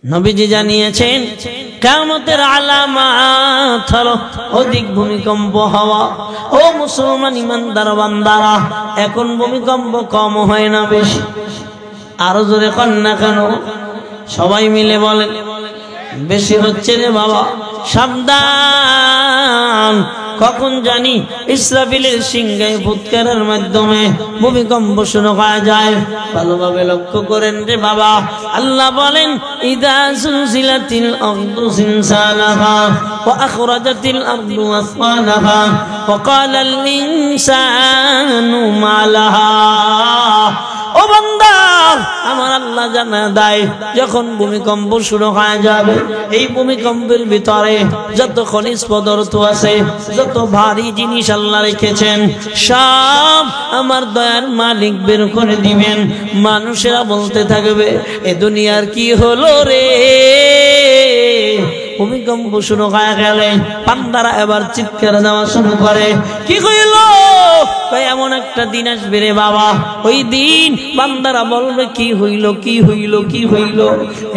নবীজি জানিয়েছেন কিয়ামতের আলামত হলো অধিক ভূমিকম্প হওয়া। ও মুসলমান ইমানদার বান্দারা, এখন ভূমিকম্প কম হয় না বেশি? আরো জোরে কন না কেন? সবাই মিলে বলেন বেশি হচ্ছে রে বাবা। সাবধান, কখন জানি ইসরাফিলের সিংহায় ফুৎকারের মাধ্যমে ভূমিকম্প শুরু হয়ে যায়। ভালোভাবে লক্ষ্য করেন রে বাবা। আল্লাহ বলেন ইদা সুলসিলাতিল আরদু জিলজালাহা ওয়া আখরাজাতিল আরদু আসফালাহা ওয়া ক্বালাল ইনসানু মা লাহা। ও বান্দা, আমার আল্লাহ জানা দেয় যখন ভূমিকম্প শুরু হয়ে যাবে, এই ভূমিকম্পের ভিতরে যত খনিজ পদার্থ আছে, যত ভারী জিনিস আল্লাহ রেখেছেন, সব আমার দয়ার মালিক বের করে দিবেন। মানুষেরা বলতে থাকবে এ দুনিয়ার কি হলো রে। ভূমিকম্প শুরু হয়ে গেলে বান্দারা এবার চিৎকার দেওয়া শুরু করে, কি হইল? এমন একটা দিন আসবে রে বাবা, ওই দিন বান্দারা বলবে কি হইল, কি হইল, কি হইল।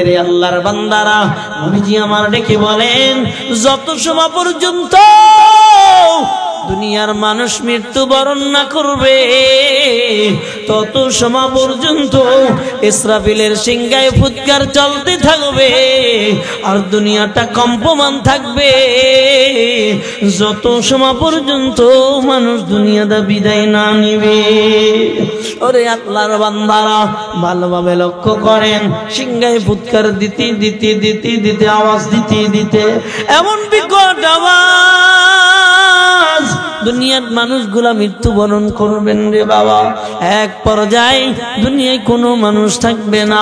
রে আল্লাহর বান্দারা, নবীজি আমার ডেকে বলেন যত সময় পর্যন্ত দুনিয়ার মানুষ মৃত্যুবরণ না করবে, তত সময় পর্যন্ত ইসরাফিলের সিংহায় ফুৎকার চলতে থাকবে আর দুনিয়াটা কম্পমান থাকবে। যত সময় পর্যন্ত মানুষ দুনিয়াটা বিদায় না নিবে। ওরে আল্লাহর বান্দারা, ভালোভাবে লক্ষ্য করেন, সিংহায় ফুৎকার দিতে দিতে দিতে দিতে আওয়াজ দিতে দিতে এমন বিকট আওয়াজ দুনিয়ার মানুষগুলা মৃত্যুবরণ করবেন রে বাবা। এক পর্যায়ে দুনিয়ায় কোনো মানুষ থাকবে না।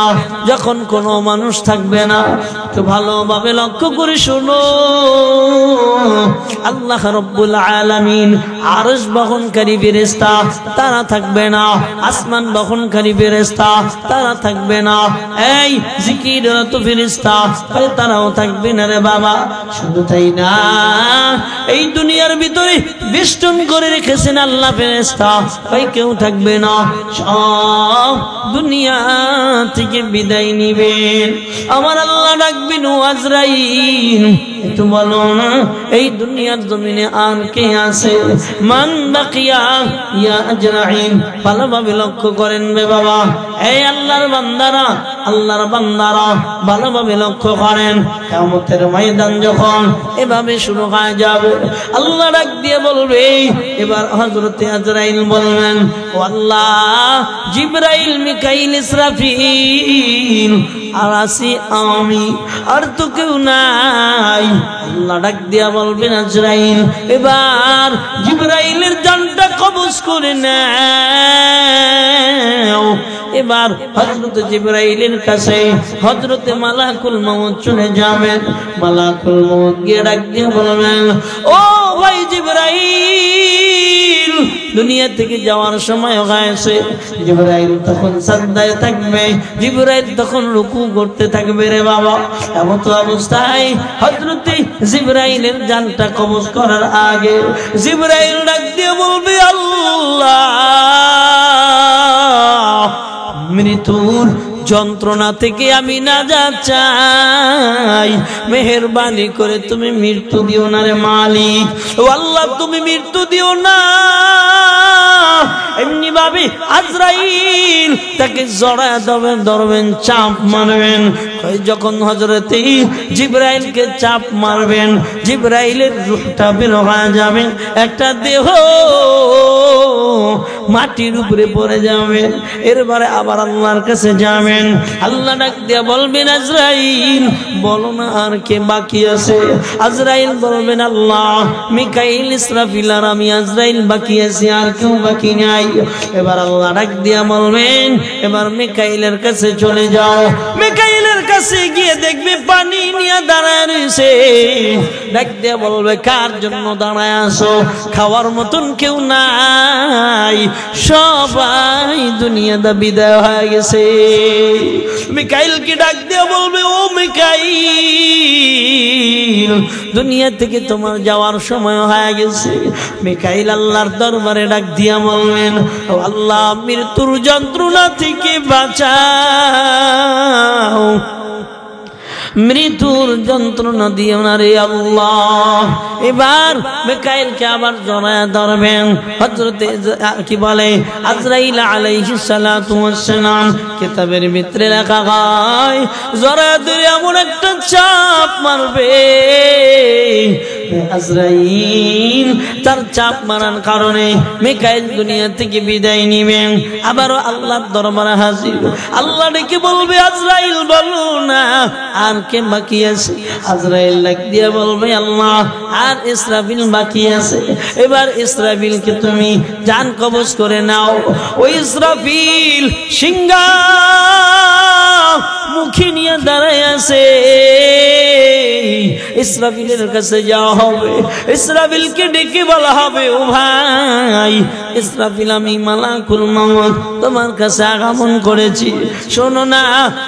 যখন কোনো মানুষ থাকবে না, তো ভালোভাবে লক্ষ্য করে শোনো, আল্লাহ রাব্বুল আলামিন আরশ বহনকারী ফেরেশতা তারা থাকবে না, আসমান বহনকারী ফেরেশতা তারা থাকবে না, এই জিকিররত ফেরেশতা তারাও থাকবে না রে বাবা। শুধু তাই না, এই দুনিয়ার ভিতরে বেষ্টন করে রেখেছেন আল্লাহ ফেরেশতা, ওই কেউ থাকবে না, সব দুনিয়া থেকে বিদায় নিবেন। আমার আল্লাহ ডাকবেন ও আজরাইল, একটু বলো না এই দুনিয়ার জমিনে আর কে আছে? মান বাকিয়া ইয়া আজরাইল। ভালোভাবে লক্ষ্য করেন রে বাবা। এই আল্লাহর বান্দারা, আল্লাহর বান্দারা ভালোভাবে লক্ষ্য করেন, কিয়ামতের ময়দান যখন এভাবে শুরু হয়ে যাবে, আল্লাহ ডাক দিয়ে বলবে, এবার হযরতে আজরাইল বলবেন ও আল্লাহ, জিবরাইল, মিকাইল, ইসরাফিল আর আসি আমি, আর তো কেউ নাই। আল্লাহ ডাক দিয়া বলবেন আজরাইল, এবার জিবরাইলের জানটা কবজ করে নাও। এবার হযরত জিবরাইলের কাছে হযরতে মালাকুল মউত চলে যাবেন। মালাকুল মউত গিয়ে ডাক দিয়ে বলবেন, ও ভাই জিবরাইল, দুনিয়া থেকে যাওয়ার সময় হয়েছে। জিবরাইল তখন সাজদায় থাকবে, জিবরাইল তখন রুকু করতে থাকবে রে বাবা। এমন তো অবস্থায় হযরতে জিবরাইলের জানটা কবজ করার আগে জিবরাইল ডাক দিয়ে বলবে, আল্লাহ, মৃত্যুর যন্ত্রণা থেকে আমি নাজাত চাই, মেহেরবানি করে তুমি মৃত্যু দিও না রে মালিক। ও আল্লাহ, তুমি মৃত্যু দিও না। এমনি ভাবে আজরাইল তাকে জড়ায় ধরবেন, চাপ মারবেন। যখন হযরতে জিবরাইলকে চাপ মারবেন, জিবরাইলের রূহটা বের হয়ে যাবে, একটা দেহ মাটির উপরে পড়ে যাবে। এরপরে আবার আল্লাহর কাছে যাবেন। আল্লাহ ডাক দিয়া বলবেন, আজরাইল, বলো না আর কে বাকি আছে? আজরাইল বলবেন, আল্লাহ, মিকাইল, ইসরাফিল আর আমি আজরাইল বাকি আছি, আর কেউ বাকি নাই। এবার আল্লাহ ডাক দিয়া বলবেন, এবার মিকাইলের কাছে চলে যাও। মিকাইলের কাছে গিয়ে দেখবে পানি নিয়ে দাঁড়ায় রয়েছে। ডাক দিয়া বলবে, কার জন্য দাঁড়ায় আছো? খাওয়ার মতন কেউ নাই, সবাই দুনিয়াতে বিদায় হয়ে গেছে। মিকাইলকে ডাক দিয়া বলবে, ও মিকাইল, দুনিয়া থেকে তোমার যাওয়ার সময় হয়ে গেছে। মিকাইল আল্লাহর দরবারে ডাক দিয়া বলবেন, ও আল্লাহ, মৃত্যুর যন্ত্রণা থেকে বাঁচাও। মৃত্যুর যন্ত্রণা দিও না রে আল্লাহ। এবার মিকাইলকে আবার জড়ায় ধরবেন। হযরতে কি বলে আজরাইল আলাইহিস সালাতু ওয়াস সালাম কিতাবের ভিতরে লেখা হয় জড়ায় ধরে এমন একটা চাপ মারবে আজরাইল তার চাপ মারার কারণে মিকাইল দুনিয়া থেকে বিদায় নিবেন। আবারও আল্লাহর দরবারে হাজির। আল্লাহ ডেকে বলবে আজরাইল বলো না আর কে বাকি আছে। আজরাইল ডাক দিয়ে বলবে আল্লাহ আর ইসরাফিল বাকি আছে। এবার ইসরাফিলকে তুমি জান কবজ করে নাও। ওই ইসরাফিল সিংহা মুখে নিয়ে দাঁড়ায় আছে। ইসরাফিলের কাছে যাওয়া হবে, ইসরাফিলকে ডেকে বলা হবে ও ভাই ইসরাফিল আমি মালাকুল মউত তোমার কাছে আগমন করেছি। শোনো না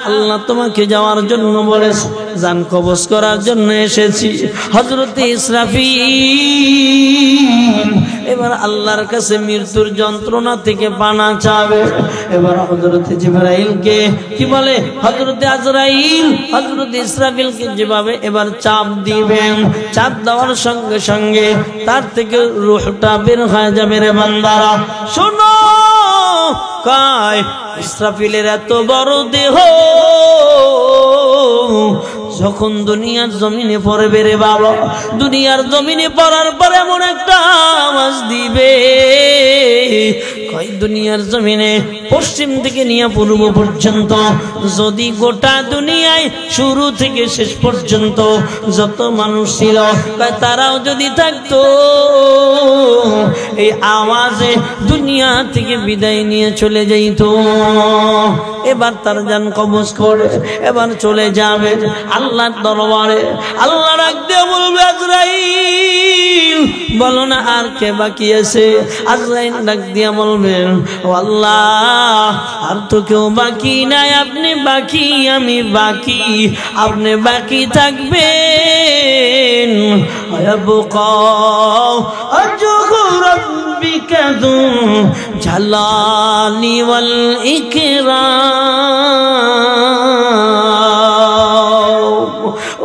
আল্লাহ তোমাকে যাওয়ার জন্য বলেছে, জান কবজ করার জন্য এসেছি। হযরতে ইসরাফিল এবার আল্লাহর কাছে মৃত্যুর যন্ত্রণা থেকে পানা চাবে। এবার হযরতে জিবরাইলকে কি বলে হযরতে আজরাইল হযরতে ইসরাফিলকে যেভাবে এবার চাপ দিবেন, চাপ দেওয়ার সঙ্গে সঙ্গে তার থেকে রূহটা বের হয়ে যাবে রে বান্দারা। শোনো কয় ইসরাফিলের এত বড় দেহ যখন দুনিয়ার জমিনে পড়বে রে বাবা, দুনিয়ার জমিনে পড়ার পরে এমন একটা আওয়াজ দিবে কয় দুনিয়ার জমিনে পশ্চিম থেকে নিয়ে পূর্ব পর্যন্ত যদি গোটা দুনিয়ায় শুরু থেকে শেষ পর্যন্ত যত মানুষ ছিল তারাও যদি থাকতো এই আওয়াজে দুনিয়া থেকে বিদায় নিয়ে চলে যাইত। এবার তার জান কবজ করে এবার চলে যাবে আল্লাহর দরবারে। আল্লাহ ডাক দিয়ে বলবে আজরাইল বলো না আর কে বাকি আছে। আজরাইল ডাক দিয়ে বলবেন ও আল্লাহ আর তো কেউ বাকি নাই, আপনি বাকি আমি বাকি, আপনি বাকি থাকবেন। আয়াবকা আজহু রাব্বিকা যু জালালি ওয়াল ইকরাম।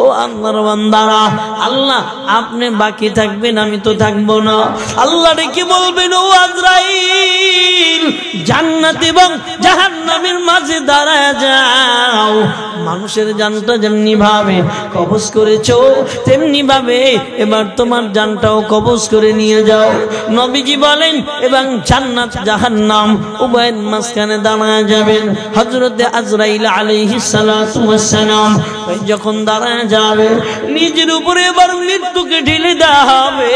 ও আল্লাহর বান্দারা আল্লাহ আপনি বাকি থাকবেন আমি তো থাকবো না। আল্লাহ ডেকে বলবেন ও আজরাইল জান্নাত এবং জাহান্নামের মাঝে দাঁড়ায় যাও। মানুষের জানটা যেমনি ভাবে কবজ করেছো তেমনি ভাবে এবার তোমার জানটাও কবজ করে নিয়ে যাও। নবীজি বলেন এবং জান্নাত জাহান্নাম উভয়ের মাঝখানে দাঁড়ায় যাবেন। হযরতে আজরাইল আলাইহিস সালাতু ওয়াস সালাম যখন দাঁড়ায় যাবে নিজের উপরে এবার মৃত্যুকে ঢেলে দেওয়া হবে।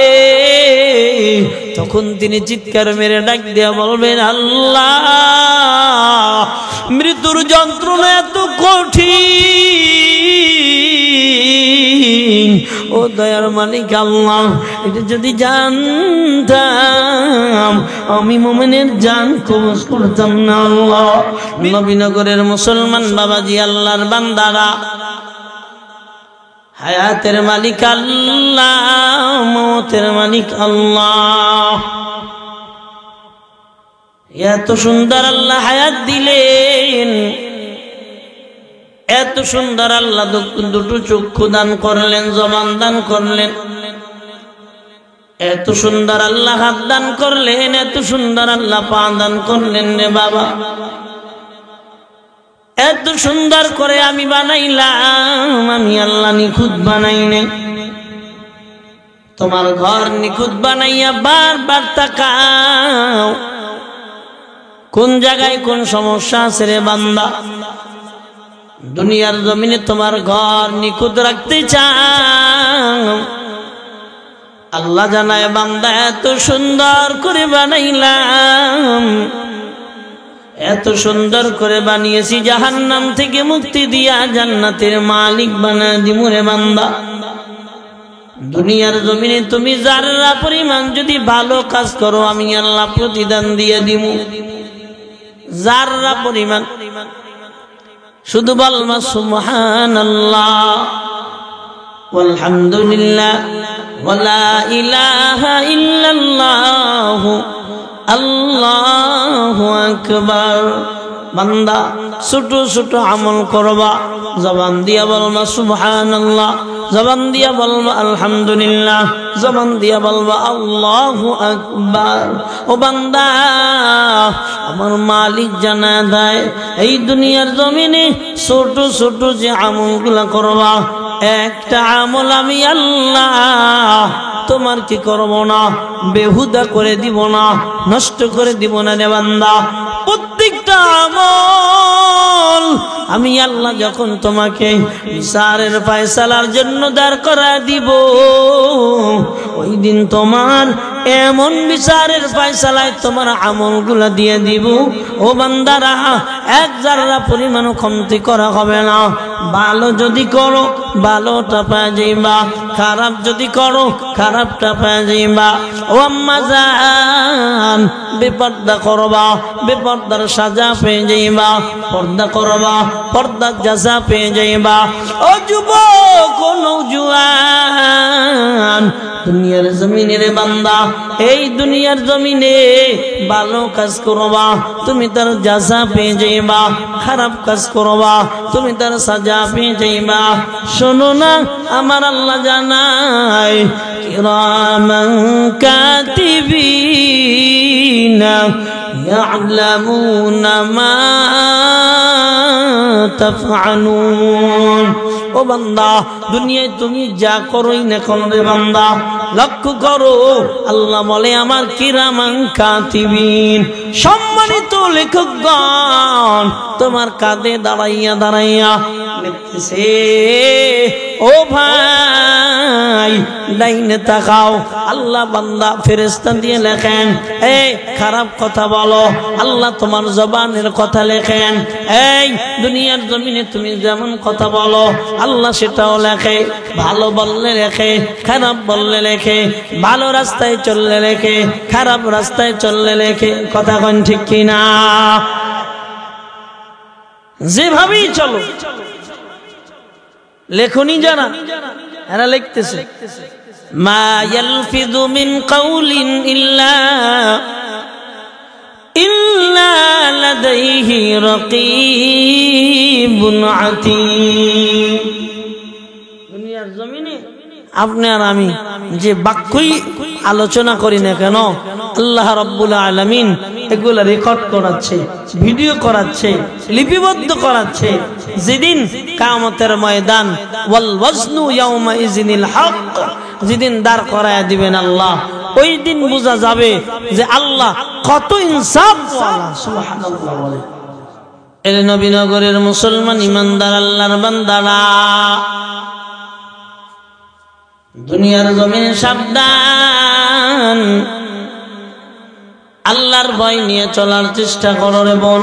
তখন তিনি চিৎকার মেরে ডাক দিয়ে বলবেন আল্লাহ মৃত্যুর যন্ত্রণা এত কঠিন, ও দয়ার মালিক আল্লাহ এটা যদি জানতাম আমি মুমিনের জান কবজ করতাম না। আল্লাহ নবীনগরের মুসলমান বাবাজি আল্লাহর বান্দারা হায়াতের মালিক আল্লাহ, মওতের মালিক আল্লাহ। এত সুন্দর আল্লাহ হায়াত দিলেন, এত সুন্দর আল্লাহ দুটো চক্ষু দান করলেন, জবান দান করলেন, এত সুন্দর আল্লাহ হাত দান করলেন, এত সুন্দর আল্লাহ পা দান করলেন রে বাবা। এত সুন্দর করে আমি বানাইলাম, আমি আল্লাহ নিখুঁত বানাই নাই। তোমার ঘর নিখুঁত বানাইয়া বারবার তাকাও কোন জায়গায় কোন সমস্যা আছে রে বান্দা। দুনিয়ার জমিনে তোমার ঘর নিখুঁত রাখতে চাও, আল্লাহ জানায় বান্দা এত সুন্দর করে বানাইলাম, এত সুন্দর করে বানিয়েছি জাহান্নাম থেকে মুক্তি দিয়া জান্নাতের মালিক বানায় দিমু রে বান্দা। দুনিয়ার জমিনে তুমি যারা পরিমাণ যদি ভালো কাজ করো আমি আল্লাহ প্রতিদান দিয়ে দিমু যারা পরিমাণ। শুধু বলবা সুবহানাল্লাহ ওয়ালহামদুলিল্লাহ ওয়ালা ইলাহা ইল্লাল্লাহ আল্লাহু আকবার। বান্দা ছোট ছোট আমল করবা, জবান দিয়া বলবা সুবহানাল্লাহ, জবান দিয়া বলবা আলহামদুলিল্লাহ, জবান দিয়া বলবা আল্লাহু আকবার। ও বান্দা, আমার মালিক জানা দেয় এই দুনিয়ার জমিনে ছোট ছোট যে আমলগুলা করবা, একটা আমল আমি আল্লাহ তোমার কি করব না, বেহুদা করে দিব না, নষ্ট করে দিব না রে বান্দা। প্রত্যেকটা আমল আমি আল্লাহ যখন তোমাকে বিচারের ফয়সালার জন্য দাঁড় করা দিব, ওই দিন তোমার এমন বিচারের ফয়সালায় তোমার আমলগুলা দিয়ে দিব, ও বান্দারা এক জাররা পরিমাণ কমতি করা হবে না। ভালো যদি করো ভালোটা পেয়ে যাইবা, খারাপ যদি করো খারাপটা পেয়ে যাইবা। ও আম্মা জান, বেপর্দা করবা বেপর্দার সাজা পেয়ে যাইবা, পর্দা করবা পর্দার জাযা পেয়ে যাইবা। ও যুবক ও নওজোয়ান, দুনিয়ার জমিনে রে বান্দা, এই দুনিয়ার জমিনে ভালো কাজ করবা তুমি তার জাযা পেয়ে যাইবা, খারাপ কাজ করবা তুমি তার সাজা পেয়ে যাইবা। শোনো না, আমার আল্লাহ জানায় কিরামান কাতিবিনা ইয়ালামুনা মা তাফআলুন। ও বান্দা, দুনিয়ায় তুমি যা করোই না কেন রে বান্দা, লক্ষ্য করো আল্লাহ বলে আমার কিরামান কাতিবিন, সম্মানিত লেখকগণ তোমার কাঁধে দাঁড়াইয়া দাঁড়াইয়া লিখতেছে। ও ভাই লাইনে তাকাও, আল্লাহ বান্দা ফেরেশতা দিয়ে লেখেন, এই খারাপ কথা বলো আল্লাহ তোমার জবানের কথা লেখেন। এই দুনিয়ার জমিনে তুমি যেমন কথা বলো আল্লাহ সেটাও লেখে, ভালো বললে লেখে, খারাপ বললে লেখে, ভালো রাস্তায় চললে লেখে, খারাপ রাস্তায় চললে লেখে। কথা কোন ঠিক কিনা? যেভাবেই চলো লেখনি জানা এরা লিখতেছে, মা ইয়ালফিযু মিন কাউলিন ইল্লা লাদাইহি রাকীবুন আতীদ। দুনিয়ার জমিনে আপনি আর আমি যে বাক্যই আলোচনা করি না কেন, আল্লাহ রাব্বুল আলামিন এগুলা রেকর্ড করাচ্ছে, ভিডিও করাচ্ছে, লিপিবদ্ধ করাচ্ছে। যেদিন কিয়ামতের ময়দান, ওয়াল ওয়াজনু ইয়াউমা ইযিনিল হক, যেদিন দাঁড় করায় দিবেন আল্লাহ, ওই দিন বোঝা যাবে যে আল্লাহ কত ইনসাফওয়ালা। সুবহানাল্লাহ বলে এর নবীনগরের মুসলমান ইমানদার আল্লাহর বান্দারা, দুনিয়ার জমিনে সাবধান, আল্লাহর ভয় নিয়ে চলার চেষ্টা করো রে বোন।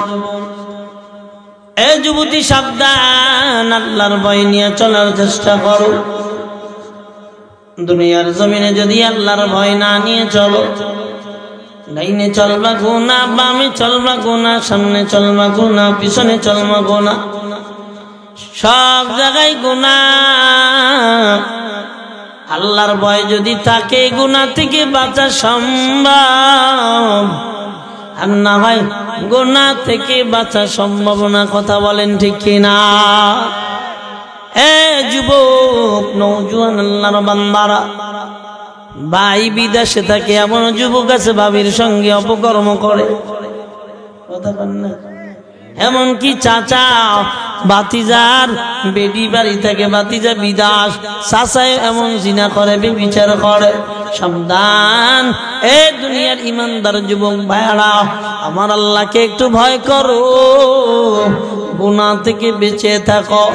এ যুবতী সাবধান, আল্লাহর ভয় নিয়ে চলার চেষ্টা করো। দুনিয়ার জমিনে যদি আল্লাহর ভয় না নিয়ে চলো, ডাইনে চলবা গুনাহ, বামে চলবা গুনাহ, সামনে চলবা গুনাহ, পিছনে চলবা গুনাহ, সব জায়গায় গুনাহ। আল্লাহর ভয় যদি থাকে গুনাহ থেকে বাঁচা সম্ভব, আর না হয় গুনাহ থেকে বাঁচা সম্ভব না। কথা বলেন ঠিক কিনা? এ যুবক নওজোয়ান আল্লাহর বান্দারা, ভাই বিদেশে থাকে, এমন যুবক আছে ভাবির সঙ্গে অপকর্ম করে। কথা বলেন না? এমনকি চাচা বাতিজার বেডি বাড়ি থেকে, বাতিজা বিদাস, চাচায় এমন জিনা করে, বিচার করে। সাবধান এ দুনিয়ার ইমানদার যুবক ভাইরা, আমার আল্লাহকে একটু ভয় করো, গুনাহ থেকে বেঁচে থাকো।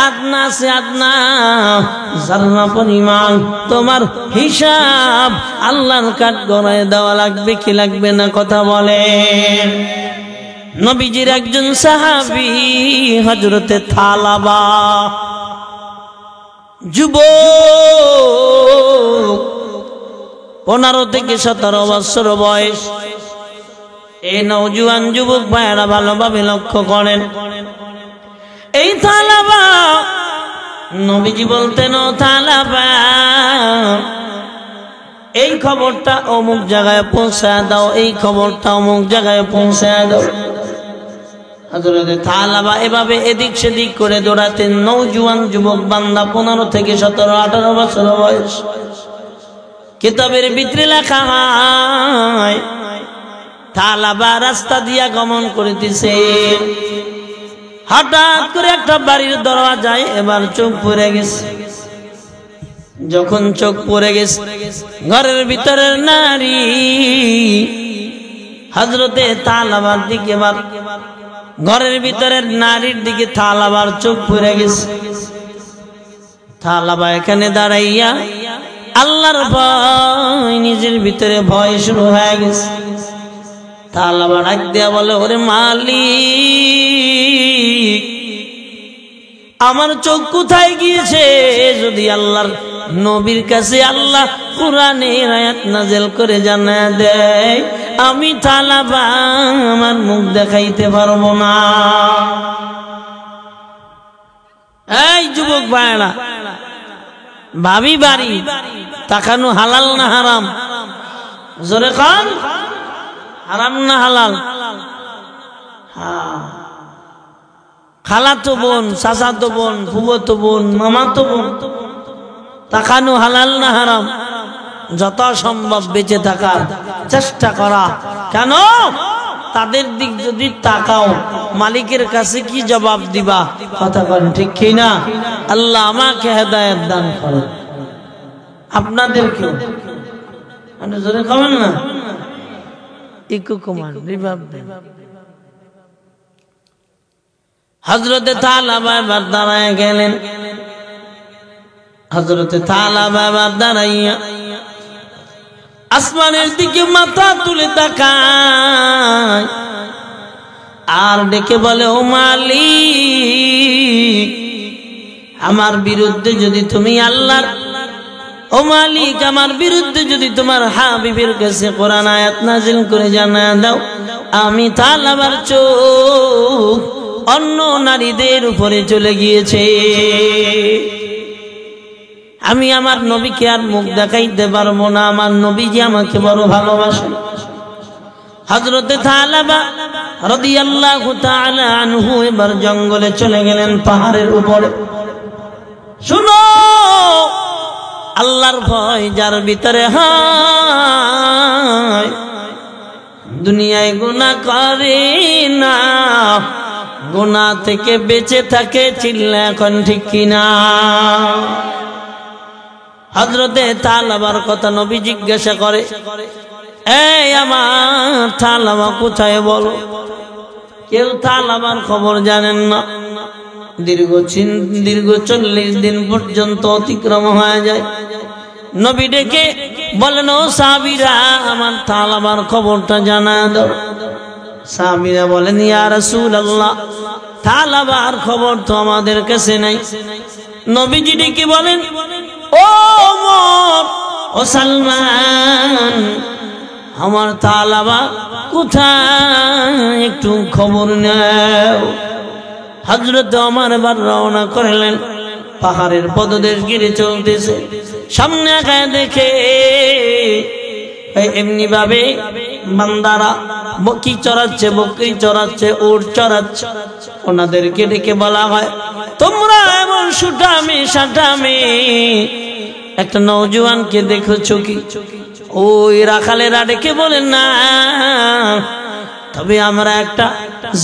আদনা সে আদনা জাররা পরিমাণ তোমার হিসাব আল্লাহর কাঠ গড়ায় দেওয়া লাগবে কি লাগবে না? কথা বলেন। নবীজির একজন সাহাবী হযরতে থালাবা, যুবক 15 থেকে 17 বছর বয়স। এই নওজোয়ান যুবক ভাইরা ভালোভাবে লক্ষ্য করেন, এই থালাবা নবীজি বলতেন, ও থালাবা এই খবরটা অমুক জায়গায় পৌঁছায় দাও, এই খবরটা অমুক জায়গায় পৌঁছায় দাও। হযরতে থালাবা এভাবে এদিক সেদিক করে দৌড়াতেন। নওজোয়ান যুবক বান্দা 15 থেকে 17 18 বছর বয়স। কিতাবের ভিতরে লেখা হয় থালাবা রাস্তা দিয়া গমন করিতেছে, হঠাৎ করে একটা বাড়ির দরজায় এবার চোখ পড়ে গেছে। যখন চোখ পড়ে গেছে, ঘরের ভিতরের নারী হযরতে থালাবার দিকে, ঘরের ভিতরের নারীর দিকে থালাবার চোখ পড়ে গেছে। থালাবা এখানে দাঁড়াইয়া আল্লাহর ভয়, নিজের ভিতরে ভয় শুরু হয়ে গেছে। থালাবা ডাক দিয়া বলে, ওরে মালিক, আমার চোখ কোথায় গিয়েছে? যদি আল্লাহর নবীর কাছে আল্লাহ কোরআনের আয়াত নাযিল করে জানায়া দেয়, আমি থালাবা আমার মুখ দেখাইতে পারবো না। এই যুবক ভাইরা, ভাবি বাড়ি তাকানো হালাল না হারাম? জোরে খান, হারাম না হালাল? খালাতো বোন, চাচাতো বোন, ফুফাতো বোন, মামাতো বোন, তাকানো হালাল না হারাম? যত সম্ভব বেঁচে থাকার চেষ্টা করা। কেন? তাদের দিক যদি তাকাও, মালিকের কাছে কি জবাব দিবা? কথা বলেন ঠিক কি না? আল্লাহ আমাকে হেদায়েত দান করেন, আপনাদেরকে। মানে জোরে কমেন না, ইকু কমান, রিভাব দেন। হযরতে থালাবা এবার দাঁড়ায় গেলেন। হযরতে থালাবা এবার দাঁড়াইয়া আসমানের দিকে মাথা তুলে তাকায় আর ডেকে বলে, ও মালিক, আমার বিরুদ্ধে যদি তুমি আল্লাহর, ও মালিক, আমার বিরুদ্ধে যদি তোমার হাবিবের কাছে কোরআন আয়াত নাযিল করে জানায়া দাও, আমি থালাবার চোখ অন্য নারীদের উপরে চলে গিয়েছে, আমি আমার নবীকে আর মুখ দেখাইতে পারবো না, আমার নবীজি আমাকে বড় ভালোবাসে। হযরতে থালাবা রাদিয়াল্লাহু তাআলা আনহু এবার জঙ্গলে চলে গেলেন, পাহাড়ের উপরে। শুনো, আল্লাহর ভয় যার ভিতরে হয়, দুনিয়ায় গুনাহ করে না, গুনাহ থেকে বেঁচে থাকে। চিল্লা এখন ঠিক কিনা? হযরতে থালাবার কথা নবী জিজ্ঞাসা করে, এই আমার থালাবা কোথায় বলো? কেউ থালাবার খবর জানেন না। দীর্ঘ 40 দিন পর্যন্ত অতিক্রম হয়ে যায়। নবী ডেকে বলেন, ও সাহাবীরা, আমার থালাবার খবরটা জানা দাও। সাহাবীরা বলেন, ইয়া রাসূলুল্লাহ, থালাবার খবর তো আমাদের কাছে নাই। নবীজি ডেকে বলেন, ও ওমর, ও সালমান, আমার থালাবা কোথায় একটু খবর নাও। হযরত ওমর এবার রওনা করলেন, পাহাড়ের পদদেশ ঘিরে চলতেছে। সামনে আগায় দেখে এমনি ভাবে বান্দারা বকরি চড়াচ্ছে, বকরি চড়াচ্ছে, উট চড়াচ্ছে। ওনাদেরকে ডেকে বলা হয়, তোমরা এমন সুঠামে সাঠামে একটা নওজোয়ানকে দেখেছো কি? ওই রাখালেরা ডেকে বলেন, না, তবে আমরা একটা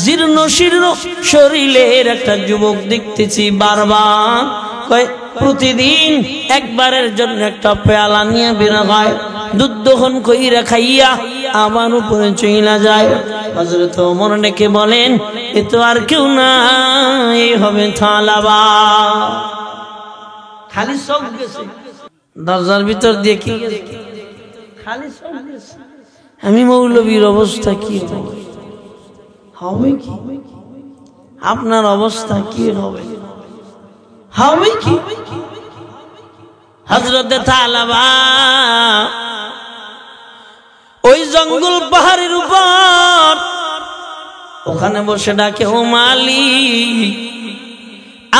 জীর্ণ শীর্ণ শরীরের একটা যুবক দেখতেছি। বারবার কয়, প্রতিদিন একবারের জন্য একটা পেয়ালা নিয়ে বের হয়, দুধ দহন কইরা খাইয়া আমার উপরে চইলা যায়। হযরত ওমর ডেকে বলেন, এ তো আর কেউ না, এই হবে থালাবা। খালি চোখ গেছে, দরজার ভিতর দিয়ে কি খালি চোখ গেছে। আমি মৌলবীর অবস্থা কি হবে? কি আপনার অবস্থা কি হবে? হবে কি? হযরতে থালাবা ওই জঙ্গল পাহাড়ের উপর ওখানে বসে ডাকে, ও মালিক,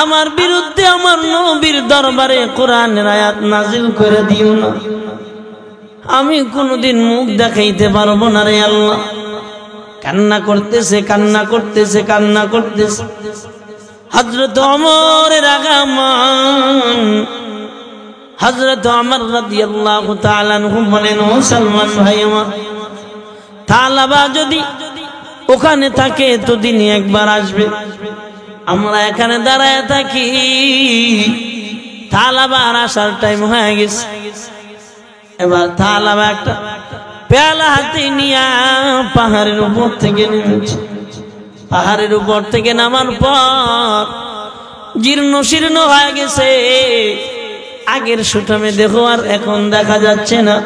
আমার বিরুদ্ধে আমার নবীর দরবারে কোরআনের আয়াত নাযিল করে দিও না। আমি কোনোদিন মুখ দেখাইতে পারবো না রে আল্লাহ। কান্না করতেছে, কান্না করতেছে, কান্না করতেছে। হযরত ওমরের আগামান হযরত ওমর রাদিয়াল্লাহু তাআলা আনহু বলেন, ও সালমান ভাই আমার, থালাবা যদি ওখানে থাকে তো দিনে একবার আসবে, আমরা এখানে দাঁড়ায় থাকি, থালাবার আসার টাইম হয়ে গেছে। এবার থালাবা একটা পেয়ালা হাতে নিয়ে পাহাড়ের উপর থেকে নেমেছে। পাহাড়ের উপর থেকে নামার পর জীর্ণ শীর্ণ হয়ে গেছে, আগের সুঠামে দেখো আর এখন দেখা যাচ্ছে না।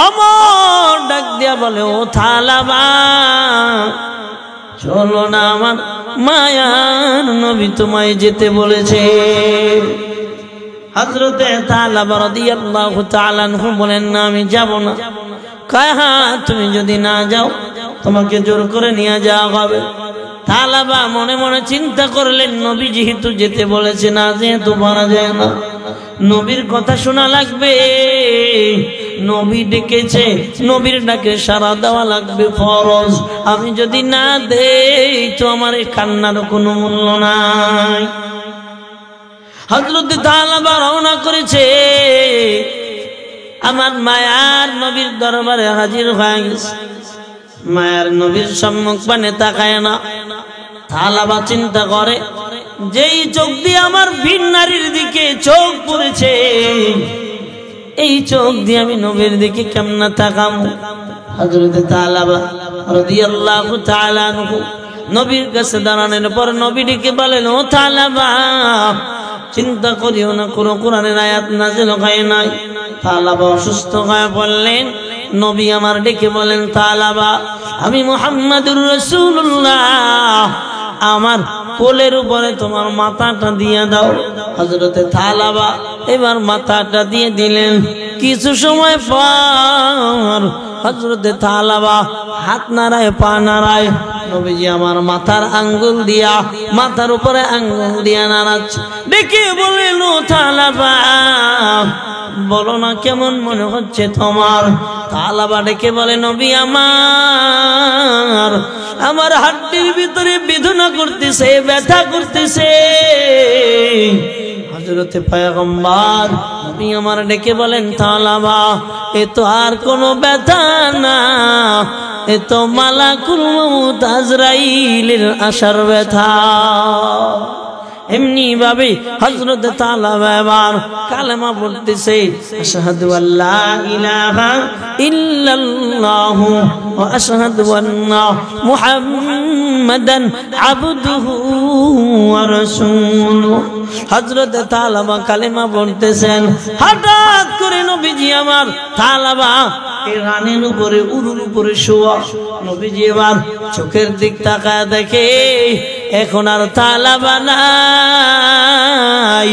ওমর ডাক দিয়া বলে, ও থালাবা চলো না, আমার মায়ার নবী তোমায় যেতে বলেছে। হযরতে থালাবা রাদিয়াল্লাহু তাআলা আনহু বলেন, না আমি যাব না। কয়, হ্যাঁ তুমি যদি না যাও তোমাকে জোর করে নিয়ে যাওয়া হবে। থালাবা মনে মনে চিন্তা করলেন, নবী যেহেতু যেতে বলেছে, না যেহেতু মারা যায় না, নবীর কথা শোনা লাগবে, নবী ডেকেছে, নবীর ডাকে সাড়া দেওয়া লাগবে ফরজ। আমি যদি না দেই তো আমার এই কান্নার কোনো মূল্য নাই। হযরত থালাবা রওনা করেছে, আমার মায়ার নবীর দরবারে হাজির হয়ে গেছে। মায়ার নবীর সম্মুখ পানে তাকায় না। থালাবা চিন্তা করে, যেই চোখ দিয়ে আমার ভিন নারীর দিকে চোখ পড়েছে, এই চোখ দিয়ে আমি নবীর দিকে কেমনে তাকাবো। হযরত থালাবা রাদিয়াল্লাহু তাআলা আনহু নবীর কাছে দাঁড়ানোর পর নবী ডেকে বলেন, ও থালাবা চিন্তা করিও না, কোনো কোরআনের আয়াত নাযিল হয় নাই। থালাবা অসুস্থ হয়ে পড়লেন। নবী আমার ডেকে বলেন, থালাবা আমি মুহাম্মাদুর রাসূলুল্লাহ, আমার কোলের উপরে তোমার মাথাটা দিয়ে দাও। হযরতে থালাবা এবার মাথাটা দিয়ে দিলেন। কিছু সময় পর হযরতে থালাবা হাত নাড়ায়, পা নাড়ায়। নবীজি আমার মাথার আঙ্গুল দিয়া, মাথার উপরে আঙ্গুল দিয়া নাড়াচ্ছে। ডেকে বললেন, ও থালাবা বলো না কেমন মনে হচ্ছে তোমার? থালাবা ডেকে বলে, নবী আমার, আমার হাড্ডির ভিতরে বেদনা করতেছে, ব্যথা করতেছে। হযরতে পয়গম্বর নবী আমার ডেকে বলেন, থালাবা এ তো আর কোনো ব্যথা না, এ তো মালাকুল মউত আজরাইলের আসার ব্যথা। এমনি ভাবে হযরত থালাবা এবার কালেমা পড়তেছে, আশহাদু আল্লা ইলাহা ইল্লাল্লাহু ওয়া আশহাদু আন্না মুহাম্মাদান আবদুহু ওয়া রাসূলুহু। হযরত থালাবা কালেমা পড়তেছেন, হঠাৎ করে নবীজি আমার থালাবা এই রানের উপরে, উরুর উপরে শোয়া। নবীজি এবার চোখের দিক তাকায় দেখে এখন আর থালাবা নাই।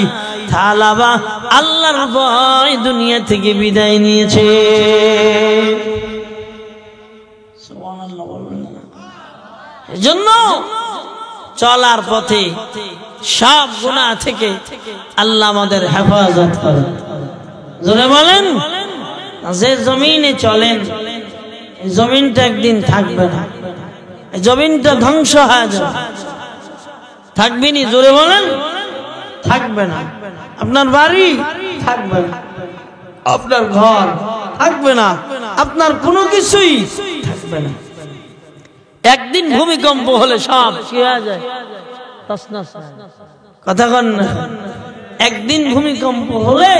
থালাবা আল্লাহর ভয় দুনিয়া থেকে বিদায় নিয়েছে। সুবহানাল্লাহ বলবেন না? এজন্য চলার পথে সব গুনাহ থেকে আল্লাহ আমাদের হেফাজত করেন। জোরে বলেন। যে জমিনে চলেন, এই জমিনটা একদিন থাকবে না, এই জমিনটা ধ্বংস হয়ে যাবে। থাকবে নি? জোরে বলেন। থাকবে না। আপনার বাড়ি থাকবে না, আপনার ঘর থাকবে না, আপনার কোনো কিছুই থাকবে না। একদিন ভূমিকম্প হলে সব কি হয়ে যায়? তছনছ। কথা কন না? একদিন ভূমিকম্প হলে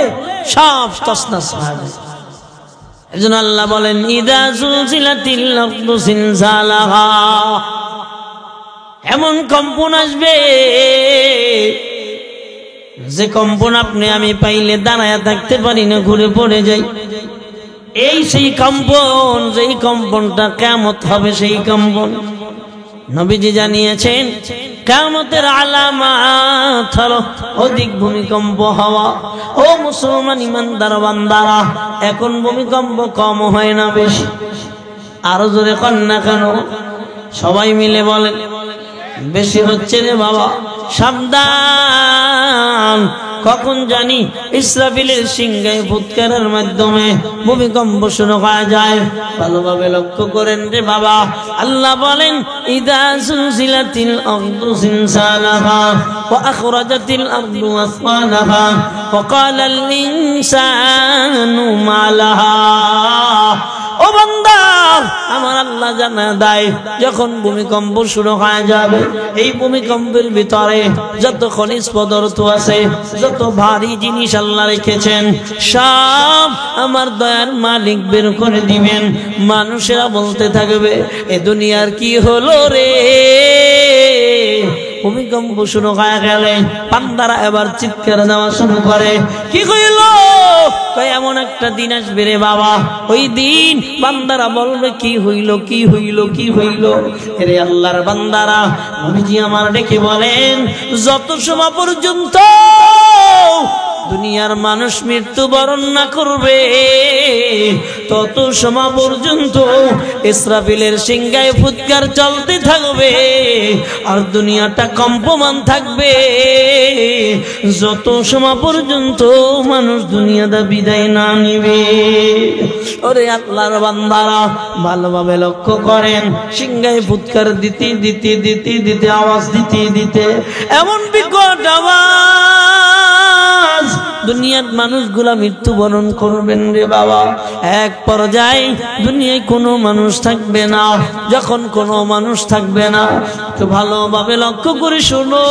সব তছনছ হয়ে যায়। এজন্য আল্লাহ বলেন, ইদা জুলজিলাতিল আরদু জিলজালাহা, এমন কম্পন আসবে যে কম্পন আপনি আমি পাইলে দাঁড়ায় থাকতে পারি না, ঘুরে পড়ে যাই। এই সেই কম্পন, যেই কম্পনটা কিয়ামত হবে, সেই কম্পন নবীজি জানিয়েছেন কিয়ামতের আলামত হলো অধিক ভূমিকম্প হওয়া। ও মুসলমান ইমানদার বান্দারা, এখন ভূমিকম্প কম হয় না বেশি? আরো জোরে কন না কেন? সবাই মিলে বলেন, বেশি হচ্ছে রে বাবা। সাবধান, কখন জানি ইসরাফিলের সিংহায় ফুৎকারের মাধ্যমে ভূমিকম্প শুরু হয়ে যায়। ভালোভাবে লক্ষ্য করেন রে বাবা, আল্লাহ বলেন ইদা সুলসিলাতিল আরদু জিলজালাহা ওয়া আখরাজাতিল আরদু আসফালাহা ওয়া ক্বালাল ইনসানু মা লাহা। ও বান্দা, আমার আল্লাহ জানা দেয় যখন ভূমিকম্প শুরু হয়ে যাবে, এই ভূমিকম্পের ভিতরে যত খনিজ পদার্থ আছে, যত ভারী জিনিস আল্লাহ রেখেছেন, সব আমার দয়ার মালিক বের করে দিবেন। মানুষেরা বলতে থাকবে এ দুনিয়ার কি হলো রে। ভূমিকম্প শুরু হয়ে গেলে বান্দারা এবার চিৎকার দেওয়া শুরু করে, কি হইল? এমন একটা দিন আসবে রে বাবা, ওই দিন বান্দারা বলবে কি হইল, কি হইল, কি হইল। রে আল্লাহর বান্দারা, নবীজি আমার ডেকে বলেন যত সময় পর্যন্ত দুনিয়ার মানুষ মৃত্যুবরণ না করবে, তত সময় পর্যন্ত ইসরাফিলের সিংহায় ফুৎকার চলতে থাকবে আর দুনিয়াটা কম্পমান থাকবে। যত সময় পর্যন্ত মানুষ দুনিয়াটা বিদায় না নিবে। ওরে আল্লাহর বান্দারা, ভালোভাবে লক্ষ্য করেন, সিংহায় ফুৎকার দিতে দিতে দিতে দিতে আওয়াজ দিতে দিতে এমন বিকট আওয়াজ, দুনিয়ার মানুষগুলা মৃত্যুবরণ করবেন রে বাবা। এক পর্যায়ে দুনিয়ায় কোনো মানুষ থাকবে না। যখন কোনো মানুষ থাকবে না, তো ভালোভাবে লক্ষ্য করে শোনো,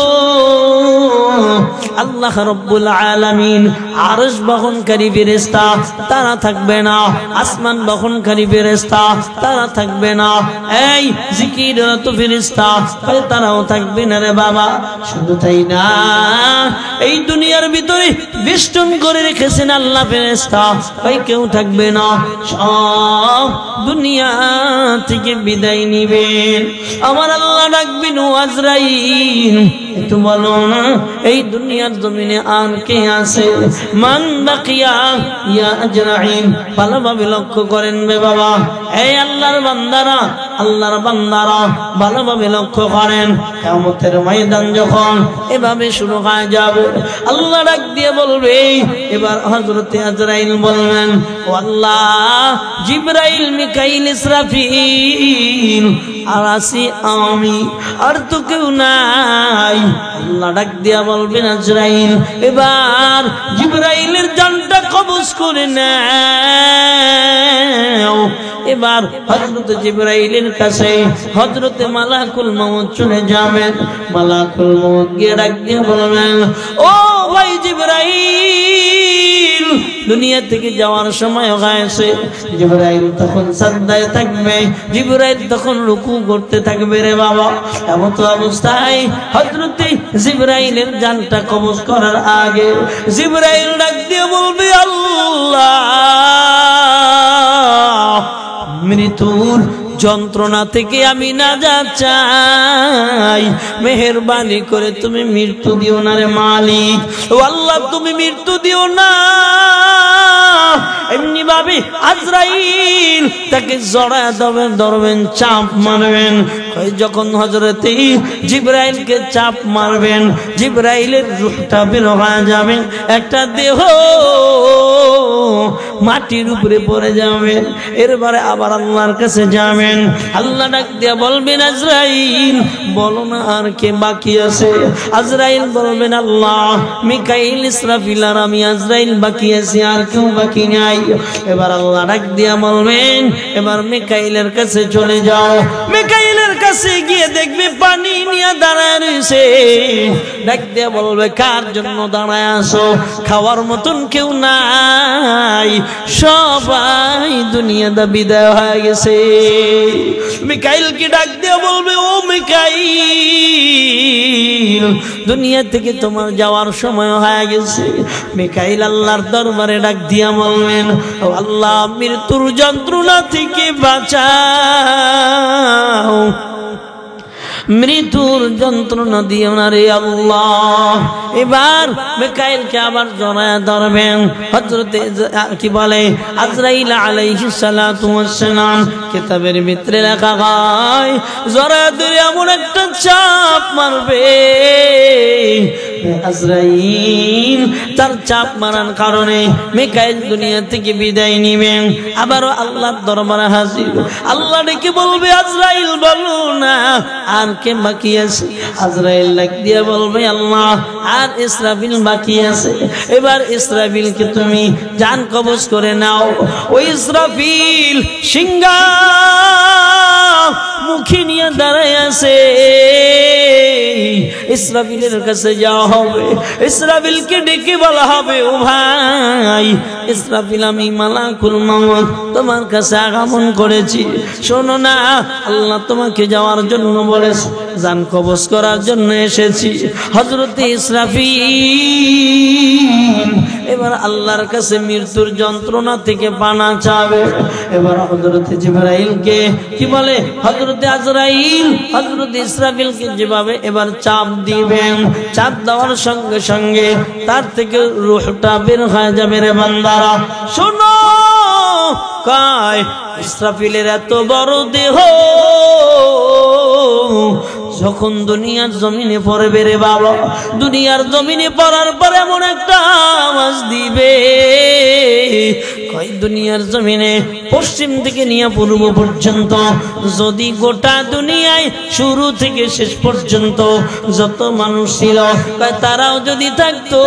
আল্লাহ রাব্বুল আলামিন আরশ বহনকারী ফেরেশতা তারা থাকবে না, আসমান বহনকারী ফেরেশতা তারা থাকবে না, এই জিকিররত ফেরেশতা তারাও থাকবে না রে বাবা। শুধু তাই না, এই দুনিয়ার ভিতরে বেষ্টন করে রেখেছেন আল্লাহ ফেরেশতা, ওই কেউ থাকবে না, সব দুনিয়া থেকে বিদায় নিবেন। আমার আল্লাহ ডাকবেন ও আজরাইল, একটু বলো না এই দুনিয়ার জমিনে আর কে আছে? মান বাকিয়া ইয়া আজরাইল। ভালোভাবে লক্ষ্য করেন রে বাবা, এই আল্লাহর বান্দারা, আল্লাহর বান্দারা ভালোভাবে লক্ষ্য করেন, কিয়ামতের ময়দান যখন এভাবে শুরু হয়ে যাবে, আল্লাহ ডাক দিয়ে বলবে, এবার হযরতে আজরাইল বলবেন ও আল্লাহ, জিবরাইল, মিকাইল, ইসরাফিল আর আছি আমি, আর তো কেউ নাই। আল্লাহ ডাক দিয়া বলবেন আজরাইল, এবার জিবরাইলের জানটা কবজ করে নাও। এবার হযরত জিবরাইলের কাছে হযরতে মালাকুল মউত চলে যাবেন। মালাকুল মউত গিয়ে ডাক দিয়ে বলবেন, ও ভাই জিবরাইল, দুনিয়া থেকে যাওয়ার সময় হয়েছে। জিবরাইল তখন সাজদায় থাকবে, জিবরাইল তখন রুকু করতে থাকবে রে বাবা। এমন তো অবস্থায় হযরতে জিবরাইলের জানটা কবজ করার আগে জিবরাইল ডাক দিয়ে বলবে, আল্লাহ, মৃত্যুর যন্ত্রণা থেকে আমি নাজাত চাই, মেহেরবানি করে তুমি মৃত্যু দিও না রে মালিক। ও আল্লাহ, তুমি মৃত্যু দিও না। এমনি ভাবে আজরাইল তাকে জড়ায় ধরবেন, চাপ মারবেন। যখন হযরতে জিবরাইলকে চাপ মারবেন, জিবরাইলের রূহটা বের হয়ে যাবে, একটা দেহ মাটির উপরে পড়ে যাবে। এরপরে আবার আল্লাহর কাছে যাবেন। আল্লাহ ডাক দিয়া বলবেন, আজরাইল, বলো না আর কে বাকি আছে? আজরাইল বলবেন, আল্লাহ, মিকাইল, ইসরাফিল আর আমি আজরাইল বাকি আছি, আর কেউ বাকি নাই। এবার আল্লাহ ডাক দিয়া বলবেন, এবার মিকাইলের কাছে চলে যাও। মিকাইলের কাছে গিয়ে দেখবে পানি নিয়ে দাঁড়ায় রয়েছে। ডাক দিয়া বলবে, কার জন্য দাঁড়ায় আসো? খাওয়ার মতন কেউ নাই, সবাই দুনিয়াতে বিদায় হয়ে গেছে। মিকাইলকে ডাক দিয়া বলবে, ও মিকাইল, দুনিয়া থেকে তোমার যাওয়ার সময় হয়ে গেছে। মিকাইল আল্লাহর দরবারে ডাক দিয়া বলবেন, ও আল্লাহ, মৃত্যুর যন্ত্রণা থেকে বাঁচাও, মৃত্যুর যন্ত্রণা দিও না রে আল্লাহ। এবার মিকাইলকে আবার জড়ায় ধরবেন। হযরতে কি বলে আজরাইল আলাইহিস সালাতু ওয়াস সালাম কিতাবের ভিতরে লেখা হয়, জড়ায় ধরে এমন একটা চাপ মারবে, আজরাইল তার চাপ মারার কারণে মিকাইল দুনিয়া থেকে বিদায় নিবেন। আবারও আল্লাহর দরবারে হাজির, আল্লাহ ডেকে বলবে আজরাইল বলো না আর কে বাকি আছে। আজরাইল ডাক দিয়ে বলবে আল্লাহ আর ইসরাফিল বাকি আছে। এবার ইসরাফিলকে তুমি জান কবজ করে নাও। ওই ইসরাফিল সিংহা মুখে নিয়ে দাঁড়ায় আছে। ইসরাফিলের কাছে যাওয়া হবে, ইসরাফিলকে ডেকে বলা হবে ও ভাই ইসরাফিল আমি মালাকুল মউত তোমার কাছে আগমন করেছি, শোনো না আল্লাহ তোমাকে যাওয়ার জন্য বলেছে, জান কবজ করার জন্য এসেছি। হযরত ইসরাফিল এবার আল্লাহর কাছে মৃত্যুর যন্ত্রণা থেকে পানা চাবে। এবার হযরত জিবরাইলকে কি বলে, হযরত আজরাইল হযরত ইসরাফিলকে যেভাবে এবার চাপ দিবেন, চাপ দেওয়ার সঙ্গে সঙ্গে তার থেকে রূহটা বের হয়ে যাবে। রে বান্দারা শোনো, কয় ইসরাফিলের এত বড় দেহ যখন দুনিয়ার জমিনে পড়বে রে বাবা, দুনিয়ার জমিনে পড়ার পরে এমন একটা আওয়াজ দিবে, কয় দুনিয়ার জমিনে পশ্চিম থেকে নিয়ে পূর্ব পর্যন্ত যদি গোটা দুনিয়ায় শুরু থেকে শেষ পর্যন্ত যত মানুষ ছিল কয় তারাও যদি থাকতো,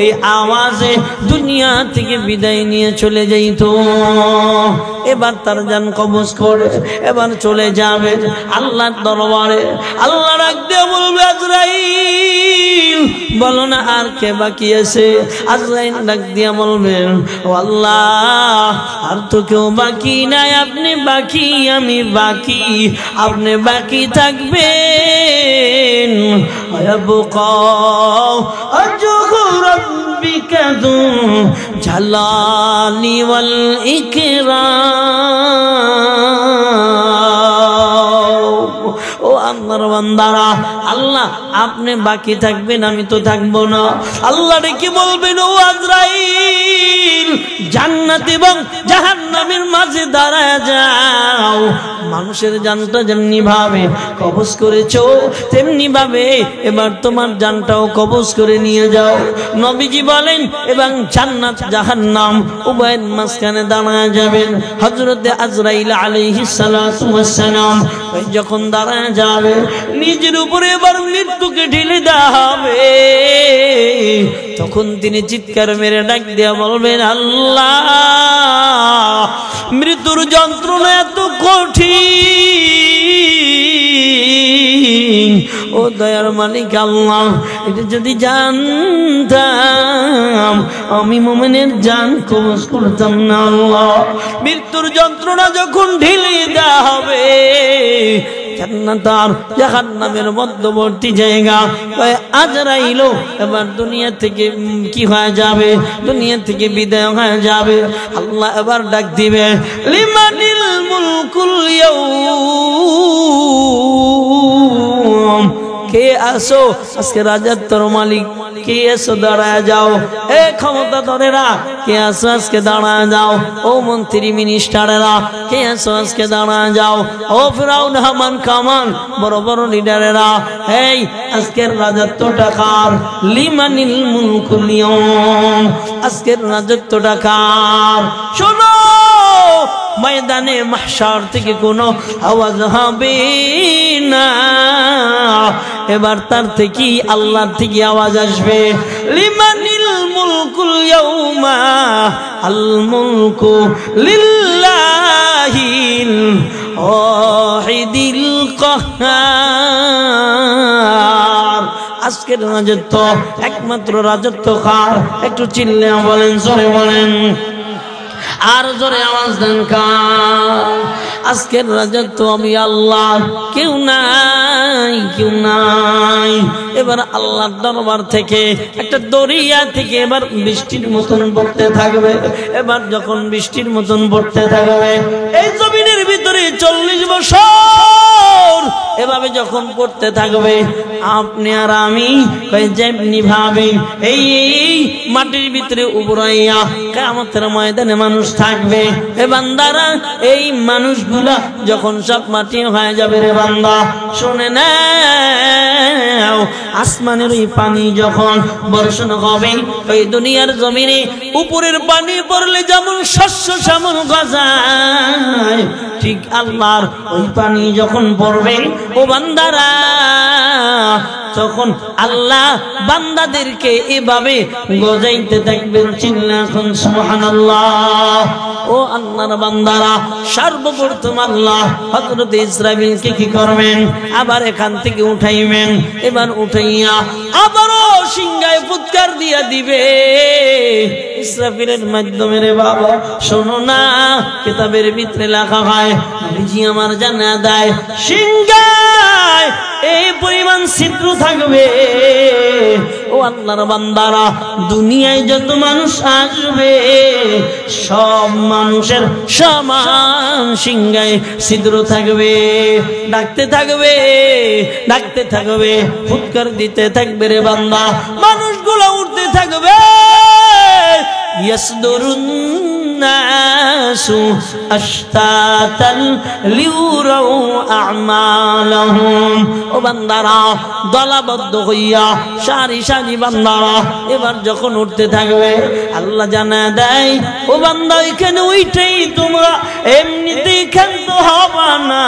এই আওয়াজে দুনিয়া থেকে বিদায় নিয়ে চলে যাইত। এবার তার জান কবজ করে এবার চলে যাবে আল্লাহর দরবারে। আল্লাহ ডাক দিয়ে বলবে আজরাইল বলো না আর কে বাকি আছে। আজরাইল ডাক দিয়ে বলবেন ও আল্লাহ আর তো কেউ বাকি নাই, আপনি বাকি আমি বাকি, আপনি বাকি থাকবেন। আয়াবকা আজহু রাব্বিকা যু জালালি ওয়াল ইকরাম। ও আল্লাহর বান্দারা, আল্লাহ আপনি বাকি থাকবেন আমি তো থাকবো না। আল্লাহ ডেকে বলবেন ও আজরাইল জান্নাত এবং জাহান্নামের মাঝে দাঁড়ায় যাও। মানুষের জানটা যেমনি ভাবে কবজ করেছো তেমনি ভাবে এবার তোমার জানটাও কবজ করে নিয়ে যাও। নবীজি বলেন এবং জান্নাত জাহান্নাম উভয়ের মাঝখানে দাঁড়ায় যাবেন। হযরতে আজরাইল আলাইহিস সালাতু ওয়াস সালাম যখন দাঁড়ায় যাবে নিজের উপরে এবার মৃত্যুকে ঢেলে দেওয়া হবে, তখন তিনি চিৎকার মেরে ডাক দিয়ে বলবেন আল্লাহ মৃত্যুর যন্ত্রণা এত কঠিন, ও দয়ার মালিক আল্লাহ এটা যদি জানতাম আমি মুমিনের জান কবজ করতাম না। আল্লাহ মৃত্যুর যন্ত্রণা যখন ঢেলে দেওয়া হবে জান্নাত আর জাহান্নামের মধ্যবর্তী জায়গা, আজরাইল এবার দুনিয়া থেকে কি হয়ে যাবে, দুনিয়া থেকে বিদায় হয়ে যাবে। আল্লাহ এবার ডাক দিবে লিমানিল মুলকুল ইয়াউম, কে আসো আজকে রাজত্বের মালিক, কে আসো দাঁড়ায় যাও। এ ক্ষমতা ধরেরা কে আসো আজকে দাঁড়ায় যাও। ও মন্ত্রী মিনিস্টারেরা কে আসো আজকে দাঁড়ায় যাও। ও ফিরাউন হামান কামান বড় বড় লিডারেরা এই আজকের রাজত্বটা কার? লিমানিল মুলকুল ইয়াউম, আজকের রাজত্বটা কার? শোনো ময়দানে মাহশার থেকে কোনো আওয়াজ হবে না, এবার তার থেকে আল্লাহর থেকে আওয়াজ আসবে লিমানিল মুলকুল ইয়াউমা আল মুলকু লিল্লাহিল ওয়াহিদিল কাহ্হার। আজকের রাজত্ব একমাত্র রাজত্ব কার? একটু চিল্লে বলেন, জোরে বলেন, আর জোরে আওয়াজ দেন কার? আজকের রাজত্ব আমি আল্লাহ, কেউ নাই, কেউ নাই। এবার আল্লাহর দরবার থেকে একটা দরিয়া থেকে এবার বৃষ্টির মতন পড়তে থাকবে। এবার যখন বৃষ্টির মতন পড়তে থাকবে এই জমিনের ভিতরে 40 বছর এভাবে যখন পড়তে থাকবে, আপনি আর আমি যেমনি ভাবে এই মাটির ভিতরে উবরাইয়া কিয়ামতের ময়দানে মানুষ থাকবে। এ বান্দারা এই মানুষগুলা যখন সব মাটি হয়ে যাবে রে বান্দা শুনে না দাও, আসমানের ওই পানি যখন বর্ষণ হবে ওই দুনিয়ার জমিনে উপরের পানি পড়লে যেমন শস্য শ্যামল গজায়, ঠিক আল্লাহর ওই পানি যখন পড়বে ও বান্দারা, তখন আল্লাহ বান্দাদেরকে এভাবে গজাইতে থাকবেন। চিল্লা এখন সুবহানাল্লাহ। ও আল্লাহর বান্দারা, সর্বপ্রথম আল্লাহ হযরত ইসরাফিলকে কি করবেন, আবার এখান থেকে উঠাইবেন। এবার উঠাইয়া আবারও সিংহায় ফুৎকার দিয়া দিবে ইসরাফিলের মাধ্যমে। রে বাবা শোনো না, কিতাবের ভিতরে লেখা হয় নবীজি আমার জানা দেয় সিংহায় এই পরিমাণ ছিদ্র থাকবে। ও আল্লাহর বান্দারা, দুনিয়ায় যত মানুষ আসবে সব মানুষের সমান সিংহায় ছিদ্র থাকবে। ডাকতে থাকবে, ডাকতে থাকবে, ফুৎকার দিতে থাকবে রে বান্দা, মানুষগুলো উঠতে থাকবে। ইয়াসদুরুন নাসু আশতাতাল লিউরাউ আমালাহুম। ও বান্দারা, দলবদ্ধ হইয়া সারি সারি বান্দারা এবার যখন উঠতে থাকবে, আল্লাহ জানা দেয় ও বান্দা এখানে উঠেই তোমরা এমনিতেই ক্ষান্ত হবা না,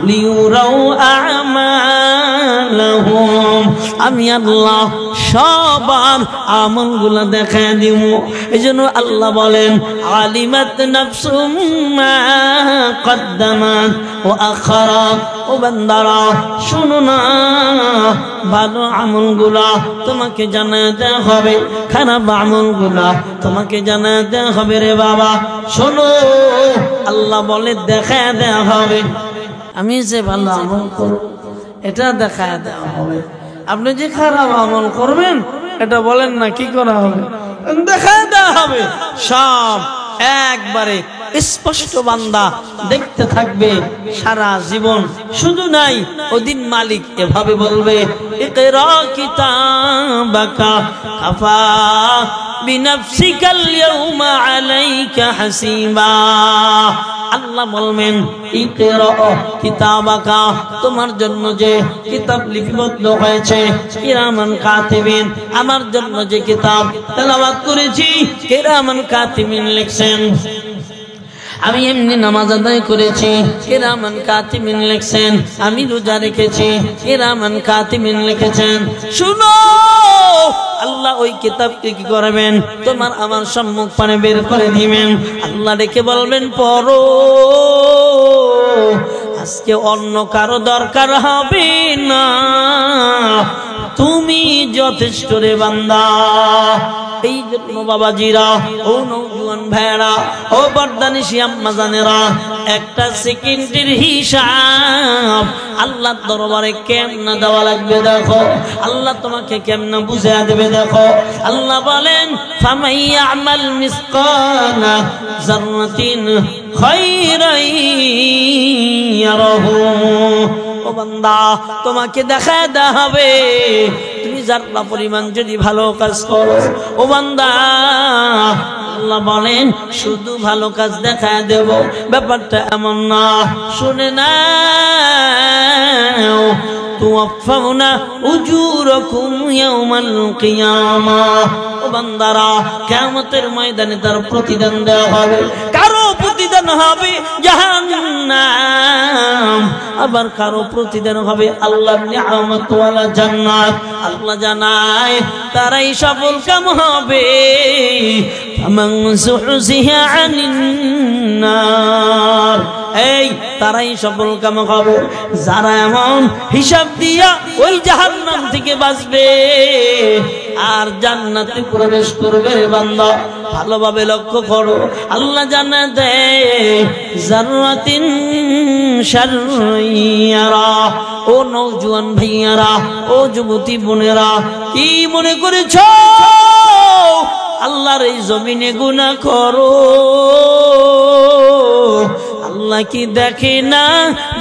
লিউরাউ আমালাহুম, আমি আল্লাহ সবার আমলগুলো দেখা দিব। এজন্য আল্লাহ বলেন আলিমাত নাফসুম মা কদ্দামাত ওয়া আখারাত। ও বান্দারা শুনো না, ভালো আমলগুলা তোমাকে জানাতে হবে, খারাপ আমলগুলা তোমাকে জানাতে হবে। রে বাবা শোনো, আল্লাহ বলে দেখা দেওয়া হবে। আমি যে ভালো আমল করব এটা দেখা দেওয়া হবে, আপনি যে খারাপ আমল করবেন এটা বলেন না কি করা হবে, দেখা দেওয়া হবে। সব একবারে স্পষ্ট বান্দা দেখতে থাকবে সারা জীবন। শুধু নাই, ওদিন মালিক এভাবে বলবে ইকরা কিতাবাকা কাফা বিনাফসিকাল ইয়াউমা আলাইকা হাসিবা। আল্লাহ বলবেন ইকরা কিতাবাকা, তোমার জন্য যে কিতাব লিপিবদ্ধ হয়েছে, কিরামান কাতিবিন, আমার জন্য যে কিতাব তেলাওয়াত করেছি কিরামান কাতিবিন লিখছেন। আমি এমনি নামাজ আদায় করেছি, কিরামান কাতিবিন লিখছেন। আমি রোজা রেখেছি, কিরামান কাতিবিন লিখেছেন। শুনো, আল্লাহ ওই কিতাবকে কি করবেন, তোমার আমার সম্মুখ পানে বের করে দিবেন। আল্লাহ ডেকে বলবেন পড়ো। আজকে অন্য কারো দরকার হবে না, তুমি যথেষ্ট রে বান্দা। এই জন্য বাবাজিরা, ও নওজোয়ান ভাইরা, ও বর্দানিশি আম্মা জানেরা, একটা সেকেন্ডের হিসাব আল্লাহর দরবারে কেমনে দেওয়া লাগবে দেখো। আল্লাহ তোমাকে কেমনে বুঝিয়ে দেবে দেখো। আল্লাহ বলেন ফামান ইয়ামাল মিসকালা যাররাতিন খায়রান ইয়ারাহু। ও বান্দা, তোমাকে দেখা দেওয়া হবে তুমি যারা পরিমাণ যদি ভালো কাজ করো। ও বান্দা, আল্লাহ বলেন শুধু ভালো কাজ দেখা দেব, ব্যাপারটা এমন না। শুনে না, তুওয়াফাউনা উজুরাকুম ইয়াউমাল কিয়ামাহ। ও বান্দারা, কিয়ামতের ময়দানে তার প্রতিদান দেওয়া হবে। কারো প্রতিদান হবে জাহান্নাম, আবার কারো প্রতিদান হবে আল্লাহর নিয়ামত ওয়ালা জান্নাত। আল্লাহ জানায় তারাই সফল কাম হবে। ফামান যুহজিহা আনিন নার, এই তারাই সফল কাম হবে যারা এমন হিসাব দিয়া ওই জাহান্নাম থেকে বাঁচবে আর জান্নাতে প্রবেশ করবে। রে বান্দা, ভালোভাবে লক্ষ্য করো। আল্লাহ জানা দেয় যাররাতিন শাররিয়ারা। ও নওজোয়ান ভাইয়ারা, ও যুবতী বোনেরা, কি মনে করেছ আল্লাহর এই জমিনে গুনাহ করো আল্লাহ কি দেখে না?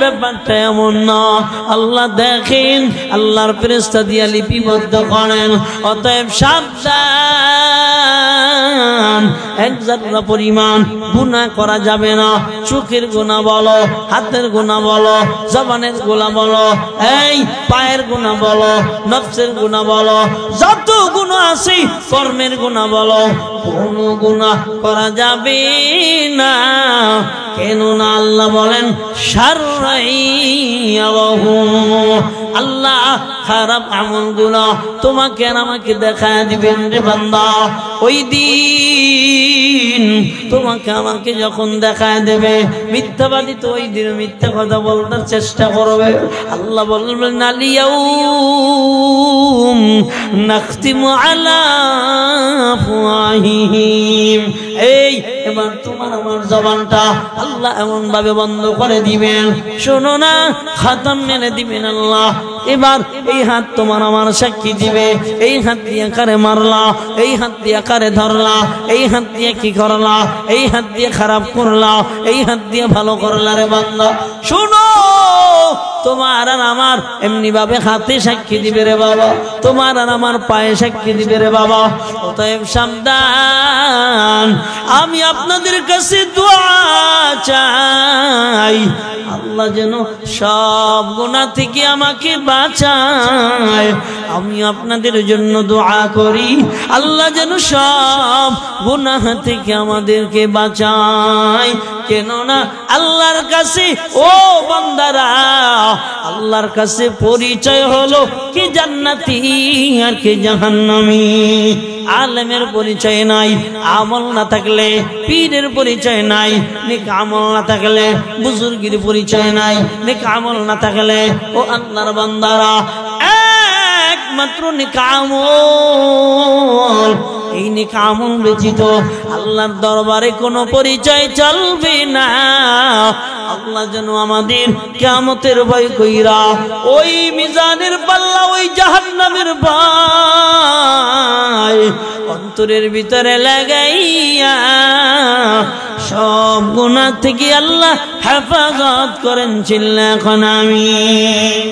ব্যাপারটা এমন না। আল্লাহ দেখেন, আল্লাহর ফেরেশতা দিয়া লিপিবদ্ধ করেন। অতএব সাবধান, পরিমাণ, এক জাররা পরিমাণ গুনাহ করা যাবে না। চোখের গুনাহ বলো, হাতের গুনাহ বলো, জবানের গুনাহ বলো, এই পায়ের গুনাহ বলো, নফসের গুনাহ বলো, যত গুনাহ আছে কর্মের গুনাহ বলো, কোনো গুনাহ করা যাবে না। কেননা আল্লাহ বলেন শাররাইয়াহু, আল্লাহ খারাপ আমলগুলো তোমাকে আর আমাকে দেখায় দিবেন রে বান্দা। ওই দিন তোমাকে আমাকে যখন দেখায় দেবে, মিথ্যাবাদী তো ওই দিন মিথ্যা কথা বলতে চেষ্টা করবে। আল্লাহ বলবেন আলিয়াউম নাখতিমু আলা আফওয়াহিহিম, এই এবার তোমার আমার জবানটা আল্লাহ এমন ভাবে বন্ধ করে দিবেন, শোনো না, খাতাম মেনে দিবেন আল্লাহ। এবার এই হাত তোমার আমার সাক্ষী দিবে, এই হাত দিয়ে কারে মারলা, এই হাত দিয়ে কারে ধরলা, এই হাত দিয়ে কি করলা, এই হাত দিয়ে খারাপ করলা, এই হাত দিয়ে ভালো করলা রে বান্দা। শোনো, তোমার আর আমার এমনি ভাবে হাতে সাক্ষী দিবে রে বাবা, তোমার আর আমার পায়ে সাক্ষী দিবে রে বাবা। অতএব সাবধান, আমি আপনাদের কাছে দোয়া চাই, আল্লাহ যেন সব গুনাহ থেকে আমাকে বাঁচায়। আমি আপনাদের জন্য দোয়া করি, আল্লাহ যেন সব গুনাহ থেকে আমাদেরকে বাঁচায়। কেননা আল্লাহর কাছে, ও বান্দারা, আল্লাহর কাছে পরিচয় হলো কি জান্নাতি আর কি জাহান্নামী। আলেমের পরিচয় নাই, আমল না থাকলে, পীরের পরিচয় নাই, নেক আমল না থাকলে, বুজুর্গের পরিচয় নাই, নেক আমল না থাকলে, ও আল্লাহর বান্দারা, একমাত্র নেক আমল, এই নেক আমল ব্যতীত আল্লাহর দরবারে কোনো পরিচয় চলবে না। আল্লাহ যেন আমাদের কিয়ামতের ভয় কইরা ওই মিজানের পাল্লা, ওই জাহান্নামের ভয় অন্তরের ভিতরে লাগাইয়া সব গুনাহ থেকে আল্লাহ হেফাজত করেন। চিল্লা এখন আমিন।